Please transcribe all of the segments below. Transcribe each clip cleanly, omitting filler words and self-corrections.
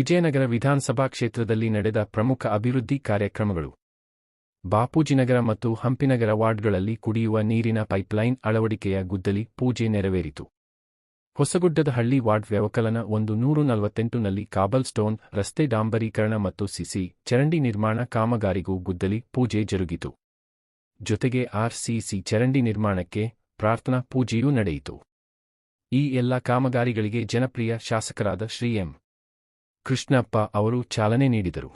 ವಿಜಯನಗರ ವಿಧಾನಸಭಾ ಕ್ಷೇತ್ರದಲ್ಲಿ ನಡೆದ ಪ್ರಮುಖ ಅಭಿವೃದ್ಧಿ ಕಾರ್ಯಕ್ರಮಗಳು. ಬಾಪೂಜಿನಗರ ಮತ್ತು ಹಂಪಿನಗರ ವಾರ್ಡ್ಗಳಲ್ಲಿ ಕುಡಿಯುವ ನೀರಿನ ಪೈಪ್ಲೈನ್ ಅಳವಡಿಕೆಯ ಗುದ್ದಲಿ ಪೂಜೆ ನೆರವೇರಿತು. ಹೊಸಗುಡ್ಡದಹಳ್ಳಿ ವಾರ್ಡ್ ವ್ಯವಕಲನ 148 ನಲ್ಲಿ ಕಾಬಲ್ ಸ್ಟೋನ್ ರಸ್ತೆ ಡಾಂಬರೀಕರಣ ಮತ್ತು ಸಿಸಿ ಚರಂಡಿ ನಿರ್ಮಾಣ ಕಾಮಗಾರಿಗೂ ಗುದ್ದಲಿ ಪೂಜೆ ಜರುಗಿತು. ಜೊತೆಗೆ ಆರ್ಸಿಸಿ ಚರಂಡಿ ನಿರ್ಮಾಣಕ್ಕೆ ಪ್ರಾರ್ಥನಾ ಪೂಜೆಯೂ ನಡೆಯಿತು. ಈ ಎಲ್ಲ ಕಾಮಗಾರಿಗಳಿಗೆ ಜನಪ್ರಿಯ ಶಾಸಕರಾದ ಶ್ರೀ ಎಂ. ಕೃಷ್ಣಪ್ಪ ಅವರು ಚಾಲನೆ ನೀಡಿದರು.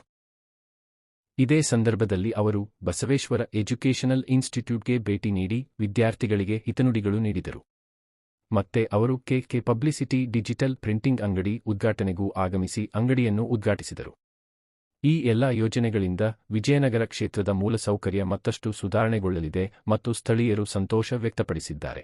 ಇದೇ ಸಂದರ್ಭದಲ್ಲಿ ಅವರು ಬಸವೇಶ್ವರ ಎಜುಕೇಷನಲ್ ಇನ್ಸ್ಟಿಟ್ಯೂಟ್ಗೆ ಭೇಟಿ ನೀಡಿ ವಿದ್ಯಾರ್ಥಿಗಳಿಗೆ ಹಿತನುಡಿಗಳು ನೀಡಿದರು. ಮತ್ತೆ ಅವರು ಕೆ ಪಬ್ಲಿಸಿಟಿ ಡಿಜಿಟಲ್ ಪ್ರಿಂಟಿಂಗ್ ಅಂಗಡಿ ಉದ್ಘಾಟನೆಗೂ ಆಗಮಿಸಿ ಅಂಗಡಿಯನ್ನು ಉದ್ಘಾಟಿಸಿದರು. ಈ ಎಲ್ಲ ಯೋಜನೆಗಳಿಂದ ವಿಜಯನಗರ ಕ್ಷೇತ್ರದ ಮೂಲಸೌಕರ್ಯ ಮತ್ತಷ್ಟು ಸುಧಾರಣೆಗೊಳ್ಳಲಿದೆ ಮತ್ತು ಸ್ಥಳೀಯರು ಸಂತೋಷ ವ್ಯಕ್ತಪಡಿಸಿದ್ದಾರೆ.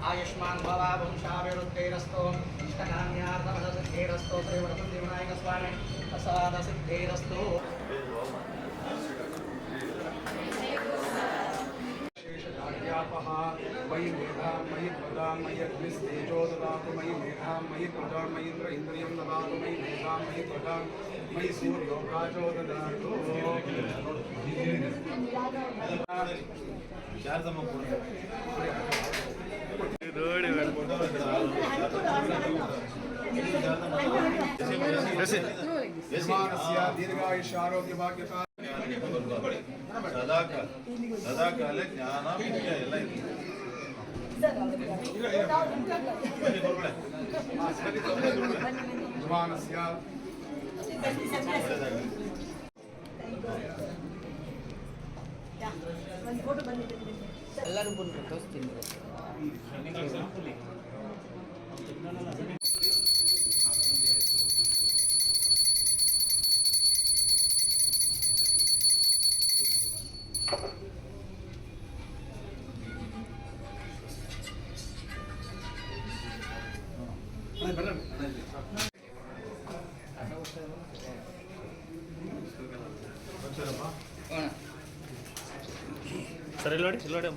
आयुष्मान भवा वंशाभिवृद्धिरस्तु इष्टकाम्यार्थसिद्धिरस्तु श्रीवरसिद्धिविनायक स्वामी प्रसादसिद्धिरस्तु. मयि मेधा मयि प्रदा मयि अग्निस्तेजो ददातु मयि मेधा मयि प्रजा मयि इंद्र इंद्रियं ददातु मयि मेधा मयि प्रदा मयि सूर्यो काचो ददातु. दीर्घायुष्यारोग्यभाग्यता ಸದಾಕಾಲ ಜ್ಞಾನ ವಿದ್ಯೆ ಎಲ್ಲ ಇದೆ. ಎಲ್ಲರೂ ಬಂದು ತೋರಿಸ್ತೀನಿ. ಸರ್ ಇಲ್ಲಿ ನೋಡಿ